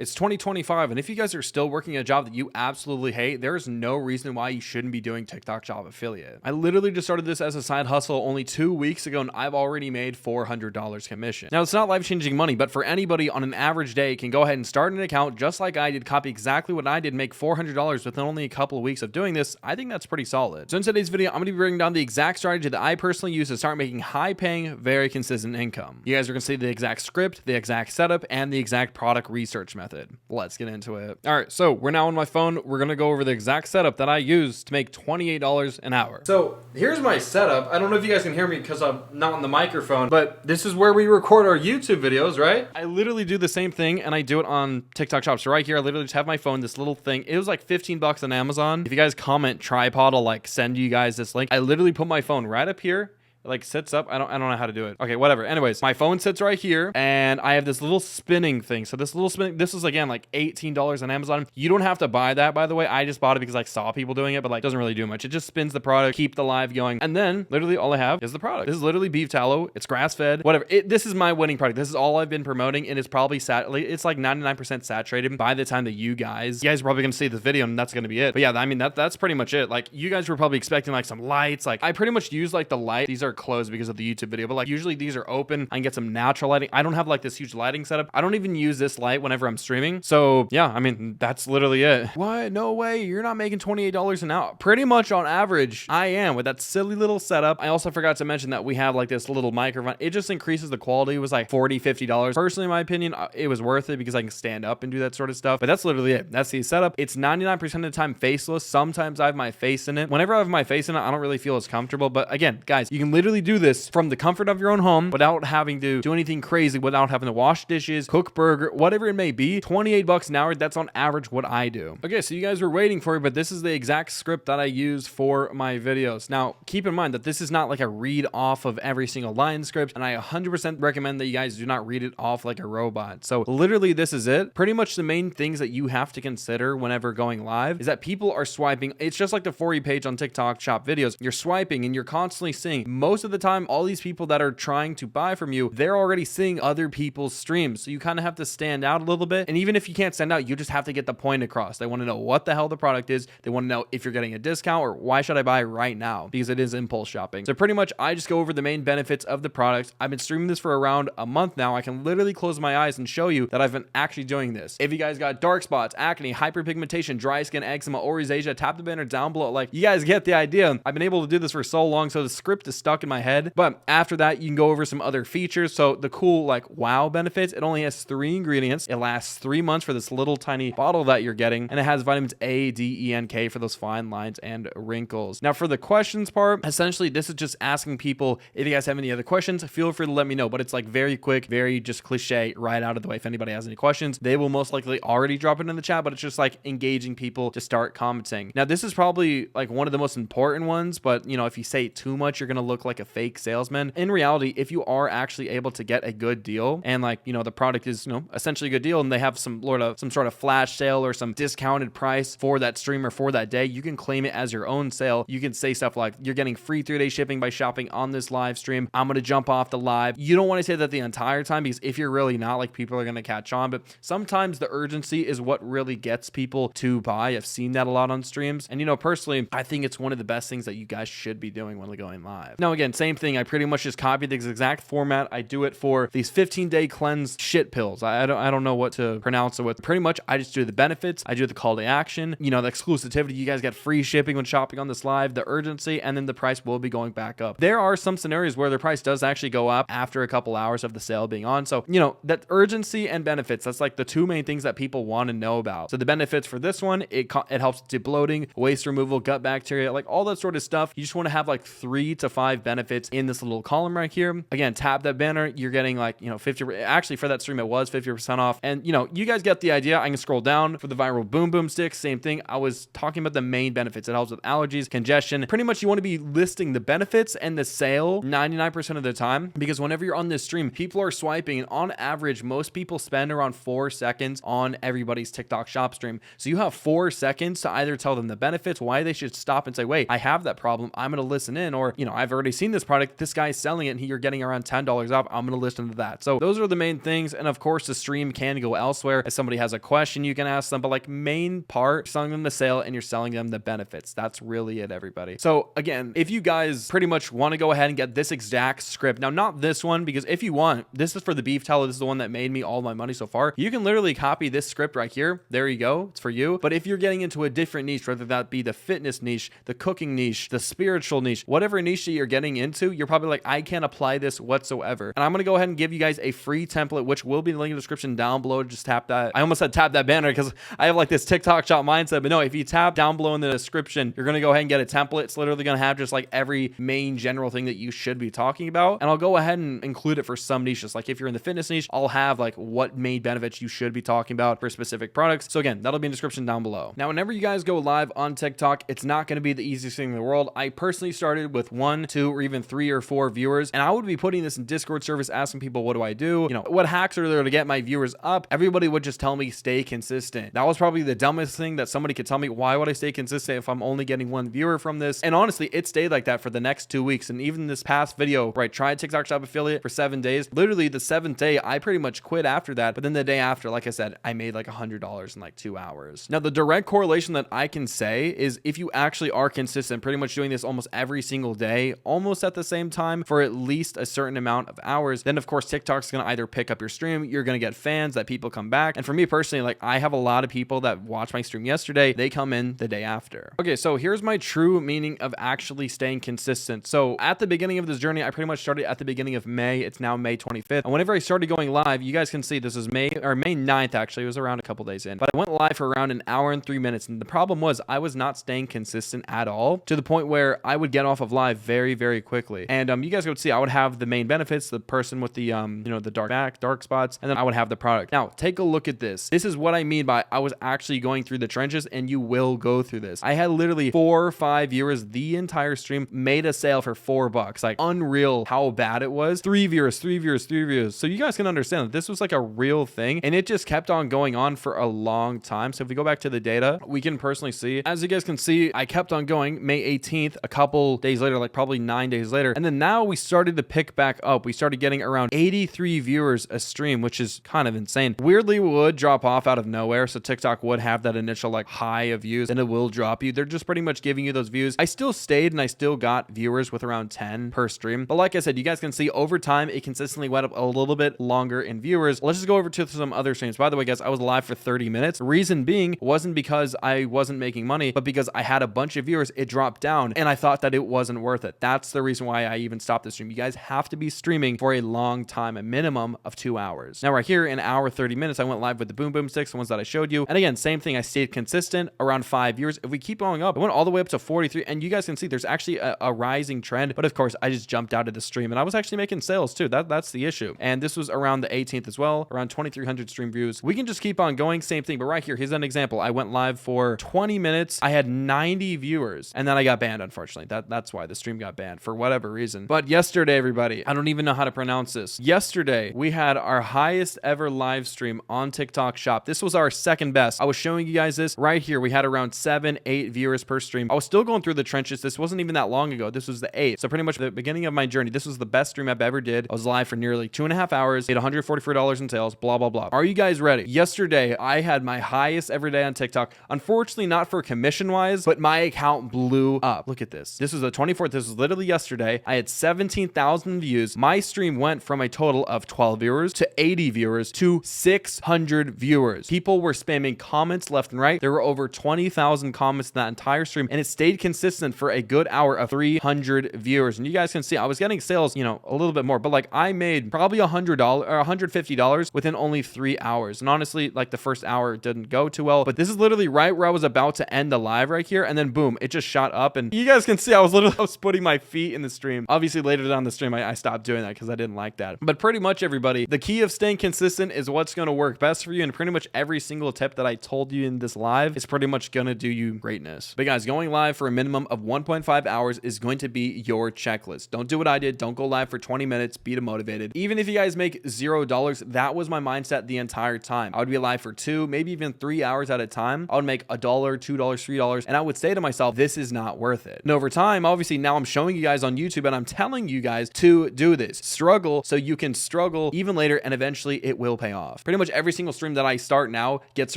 It's 2025, and if you guys are still working a job that you absolutely hate, there's no reason why you shouldn't be doing TikTok Shop Affiliate. I literally just started this as a side hustle only 2 weeks ago, and I've already made $400 commission. Now, it's not life-changing money, but for anybody on an average day can go ahead and start an account just like I did, copy exactly what I did, make $400 within only a couple of weeks of doing this. I think that's pretty solid. So in today's video, I'm going to be breaking down the exact strategy that I personally use to start making high-paying, very consistent income. You guys are going to see the exact script, the exact setup, and the exact product research method. Let's get into it. All right, so we're now on my phone. We're going to go over the exact setup that I use to make $28 an hour. So here's my setup. I don't know if you guys can hear me because I'm not on the microphone, but this is where we record our YouTube videos, right? I literally do the same thing, and I do it on TikTok Shop. So right here, I literally just have my phone, this little thing. It was like 15 bucks on Amazon. If you guys comment tripod, I'll like send you guys this link. I literally put my phone right up here. It like sits up. I don't know how to do it. Okay, whatever. Anyways, my phone sits right here and I have this little spinning thing. So this little spinning, this is again like $18 on Amazon. You don't have to buy that, by the way. I just bought it because I saw people doing it, but like doesn't really do much. It just spins the product, keep the live going. And then literally all I have is the product. This is literally beef tallow. It's grass fed, whatever. This is my winning product. This is all I've been promoting, and it's probably it's like 99% saturated by the time that you guys are probably going to see this video, and that's going to be it. But yeah, I mean, that's pretty much it. Like you guys were probably expecting like some lights. Like I pretty much use like the light. These are closed because of the YouTube video, but like usually these are open. I can get some natural lighting. I don't have like this huge lighting setup. I don't even use this light whenever I'm streaming. So yeah, I mean, that's literally it. What? No way. You're not making $28 an hour. Pretty much on average, I am with that silly little setup. I also forgot to mention that we have like this little microphone. It just increases the quality. It was like $40, $50. Personally, in my opinion, it was worth it because I can stand up and do that sort of stuff. But that's literally it. That's the setup. It's 99% of the time faceless. Sometimes I have my face in it. Whenever I have my face in it, I don't really feel as comfortable. But again, guys, you can literally do this from the comfort of your own home without having to do anything crazy, without having to wash dishes, cook burger, whatever it may be. 28 bucks an hour, that's on average what I do. Okay, so you guys were waiting for it, but this is the exact script that I use for my videos. Now, keep in mind that this is not like a read off of every single line script, and I 100% recommend that you guys do not read it off like a robot. So literally this is it. Pretty much the main things that you have to consider whenever going live is that people are swiping. It's just like the For You page on TikTok Shop videos. You're swiping and you're constantly seeing, most of the time, all these people that are trying to buy from you, they're already seeing other people's streams. So you kind of have to stand out a little bit. And even if you can't stand out, you just have to get the point across. They want to know what the hell the product is. They want to know if you're getting a discount or why should I buy right now, because it is impulse shopping. So pretty much I just go over the main benefits of the product. I've been streaming this for around a month now. I can literally close my eyes and show you that I've been actually doing this. If you guys got dark spots, acne, hyperpigmentation, dry skin, eczema, or rosacea, tap the banner down below. Like, you guys get the idea. I've been able to do this for so long, so the script is stuck in my head. But after that, you can go over some other features. So the cool like wow benefits, it only has 3 ingredients. It lasts 3 months for this little tiny bottle that you're getting, and it has vitamins A, D, E, and K for those fine lines and wrinkles. Now for the questions part, essentially this is just asking people, if you guys have any other questions, feel free to let me know. But it's like very quick, very just cliche, right out of the way. If anybody has any questions, they will most likely already drop it in the chat, but it's just like engaging people to start commenting. Now this is probably like one of the most important ones, but you know, if you say too much, you're gonna look like a fake salesman. In reality, if you are actually able to get a good deal, and like, you know, the product is, you know, essentially a good deal, and they have some sort of flash sale or some discounted price for that streamer for that day, you can claim it as your own sale. You can say stuff like, you're getting free 3-day shipping by shopping on this live stream. I'm going to jump off the live. You don't want to say that the entire time, because if you're really not, like, people are going to catch on. But sometimes the urgency is what really gets people to buy. I've seen that a lot on streams. And, you know, personally, I think it's one of the best things that you guys should be doing when they're going live. Now, again, same thing. I pretty much just copied this exact format. I do it for these 15-day cleanse shit pills. I don't know what to pronounce it with. Pretty much, I just do the benefits. I do the call to action, you know, the exclusivity. You guys get free shipping when shopping on this live, the urgency, and then the price will be going back up. There are some scenarios where the price does actually go up after a couple hours of the sale being on. So, you know, that urgency and benefits, that's like the 2 main things that people want to know about. So the benefits for this one, it helps with bloating, waste removal, gut bacteria, like all that sort of stuff. You just want to have like 3 to 5 benefits in this little column right here. Again, tap that banner. You're getting like, you know, 50, actually for that stream, it was 50% off. And, you know, you guys get the idea. I can scroll down for the viral boom boom sticks. Same thing. I was talking about the main benefits. It helps with allergies, congestion. Pretty much you want to be listing the benefits and the sale 99% of the time, because whenever you're on this stream, people are swiping, and on average, most people spend around 4 seconds on everybody's TikTok shop stream. So you have 4 seconds to either tell them the benefits, why they should stop and say, wait, I have that problem, I'm going to listen in, or, you know, I've already seen this product, this guy's selling it and you're getting around $10 off. I'm going to listen to that. So those are the main things. And of course, the stream can go elsewhere. If somebody has a question, you can ask them, but like main part, you're selling them the sale and you're selling them the benefits. That's really it, everybody. So again, if you guys pretty much want to go ahead and get this exact script, now not this one, because if you want, this is for the beef tallow. This is the one that made me all my money so far. You can literally copy this script right here. There you go. It's for you. But if you're getting into a different niche, whether that be the fitness niche, the cooking niche, the spiritual niche, whatever niche that you're getting into, you're probably like, I can't apply this whatsoever. And I'm going to go ahead and give you guys a free template, which will be in the link in the description down below. Just tap that. I almost said tap that banner because I have like this TikTok shop mindset, but no, if you tap down below in the description, you're going to go ahead and get a template. It's literally going to have just like every main general thing that you should be talking about. And I'll go ahead and include it for some niches. Like if you're in the fitness niche, I'll have like what main benefits you should be talking about for specific products. So again, that'll be in the description down below. Now, whenever you guys go live on TikTok, it's not going to be the easiest thing in the world. I personally started with 1, 2, or even 3 or 4 viewers, and I would be putting this in Discord service, asking people, what do I do? You know, what hacks are there to get my viewers up? Everybody would just tell me stay consistent. That was probably the dumbest thing that somebody could tell me. Why would I stay consistent if I'm only getting 1 viewer from this? And honestly, it stayed like that for the next 2 weeks. And even this past video, right, tried TikTok shop affiliate for 7 days. Literally the 7th day, I pretty much quit after that. But then the day after, like I said, I made like $100 in like 2 hours. Now, the direct correlation that I can say is if you actually are consistent, pretty much doing this almost every single day, almost at the same time for at least a certain amount of hours, then of course TikTok's going to either pick up your stream, you're going to get fans, that people come back. And for me personally, like I have a lot of people that watched my stream yesterday, they come in the day after. Okay, so here's my true meaning of actually staying consistent. So at the beginning of this journey, I pretty much started at the beginning of May. It's now May 25th. And whenever I started going live, you guys can see this is May 9th actually. It was around a couple days in. But I went live for around an hour and 3 minutes. And the problem was I was not staying consistent at all, to the point where I would get off of live very, very quickly. And you guys would see I would have the main benefits, the person with the you know, the dark spots, and then I would have the product. Now take a look at this. This is what I mean by I was actually going through the trenches, and you will go through this. I had literally 4 or 5 viewers the entire stream, made a sale for $4. Like unreal how bad it was. 3 viewers, 3 viewers, 3 viewers. So you guys can understand that this was like a real thing, and it just kept on going on for a long time. So if we go back to the data, we can personally see, as you guys can see, I kept on going. May 18th, a couple days later, like probably 9 days later, and then now we started to pick back up. We started getting around 83 viewers a stream, which is kind of insane. Weirdly, would drop off out of nowhere, so TikTok would have that initial like high of views, and it will drop you. They're just pretty much giving you those views. I still stayed and I still got viewers with around 10 per stream, but like I said, you guys can see over time it consistently went up a little bit longer in viewers. Let's just go over to some other streams. By the way, guys, I was live for 30 minutes. Reason being wasn't because I wasn't making money, but because I had a bunch of viewers. It dropped down and I thought that it wasn't worth it. That's the reason why I even stopped the stream. You guys have to be streaming for a long time, a minimum of 2 hours. Now right here, in hour 30 minutes, I went live with the boom sticks, the ones that I showed you. And again, same thing. I stayed consistent around 5 viewers. If we keep going up, it went all the way up to 43, and you guys can see there's actually a rising trend. But of course, I just jumped out of the stream, and I was actually making sales too. That's the issue. And this was around the 18th as well, around 2,300 stream views. We can just keep on going, same thing. But right here, here's an example. I went live for 20 minutes. I had 90 viewers, and then I got banned, unfortunately. That's why the stream got banned for whatever reason. But yesterday, everybody, I don't even know how to pronounce this. Yesterday, we had our highest ever live stream on TikTok shop. This was our second best. I was showing you guys this right here. We had around 7, 8 viewers per stream. I was still going through the trenches. This wasn't even that long ago. This was the 8th. So pretty much the beginning of my journey, this was the best stream I've ever did. I was live for nearly 2.5 hours, made $144 in sales, blah, blah, blah. Are you guys ready? Yesterday, I had my highest ever day on TikTok. Unfortunately, not for commission wise, but my account blew up. Look at this. This was the 24th. This was literally yesterday. I had 17,000 views. My stream went from a total of 12 viewers to 80 viewers to 600 viewers. People were spamming comments left and right. There were over 20,000 comments in that entire stream, and it stayed consistent for a good hour of 300 viewers. And you guys can see I was getting sales, you know, a little bit more, but like I made probably $100 or $150 within only 3 hours. And honestly, like the first hour didn't go too well, but this is literally right where I was about to end the live right here. And then boom, it just shot up, and you guys can see I was putting my feet in the stream. Obviously later down the stream, I stopped doing that because I didn't like that. But pretty much everybody, the key of staying consistent is what's going to work best for you. And pretty much every single tip that I told you in this live is pretty much going to do you greatness. But guys, going live for a minimum of 1.5 hours is going to be your checklist. Don't do what I did. Don't go live for 20 minutes. Be demotivated. Even if you guys make $0, that was my mindset the entire time. I would be live for 2, maybe even 3 hours at a time. I would make $1, $2, $3, and I would say to myself, this is not worth it. And over time, obviously now I'm showing you guys on YouTube, and I'm telling you guys to do this. Struggle so you can struggle even later, and eventually it will pay off. Pretty much every single stream that I start now gets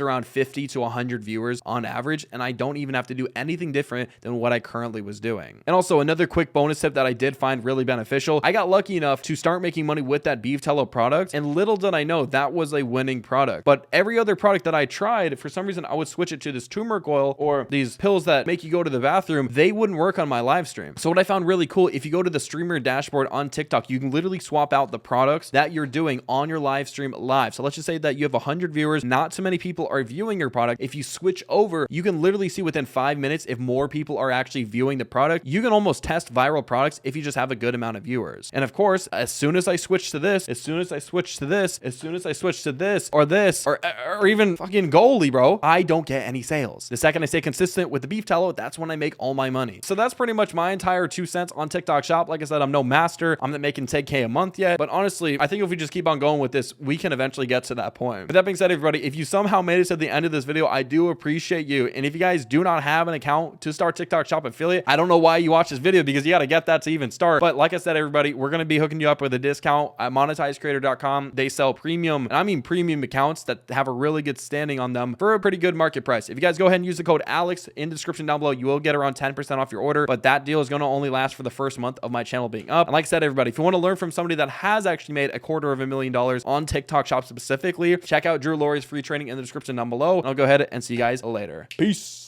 around 50 to 100 viewers on average, and I don't even have to do anything different than what I currently was doing. And also another quick bonus tip that I did find really beneficial. I got lucky enough to start making money with that beef tallow product, and little did I know that was a winning product. But every other product that I tried, for some reason I would switch it to this turmeric oil or these pills that make you go to the bathroom. They wouldn't work on my live stream. So what I found really cool, if you go to the streamer dashboard on TikTok, you can literally swap out the products that you're doing on your live stream live. So let's just say that you have 100 viewers, not too many people are viewing your product. If you switch over, you can literally see within 5 minutes if more people are actually viewing the product. You can almost test viral products if you just have a good amount of viewers. And of course, as soon as I switch to this, as soon as I switch to this, as soon as I switch to this, or even fucking goalie, bro, I don't get any sales. The second I stay consistent with the beef tallow, that's when I make all my money. So that's pretty much my entire 2 cents on TikTok shop. Like I said, I'm no master. I'm not making 10K a month yet, but honestly, I think if we just keep on going with this, we can eventually get to that point. With that being said, everybody, if you somehow made it to the end of this video, I do appreciate you. And if you guys do not have an account to start TikTok shop affiliate, I don't know why you watch this video, because you got to get that to even start. But like I said, everybody, we're going to be hooking you up with a discount at monetizecreator.com. They sell premium, and I mean premium accounts that have a really good standing on them for a pretty good market price. If you guys go ahead and use the code Alex in the description down below, you will get around 10% off your order, but that deal is going to only last for the first month of my channel being up. And like I said, everybody, if you want to learn from somebody that has actually made $250,000 on TikTok shop specifically, check out Drew Laurie's free training in the description down below, and I'll go ahead and see you guys later. Peace.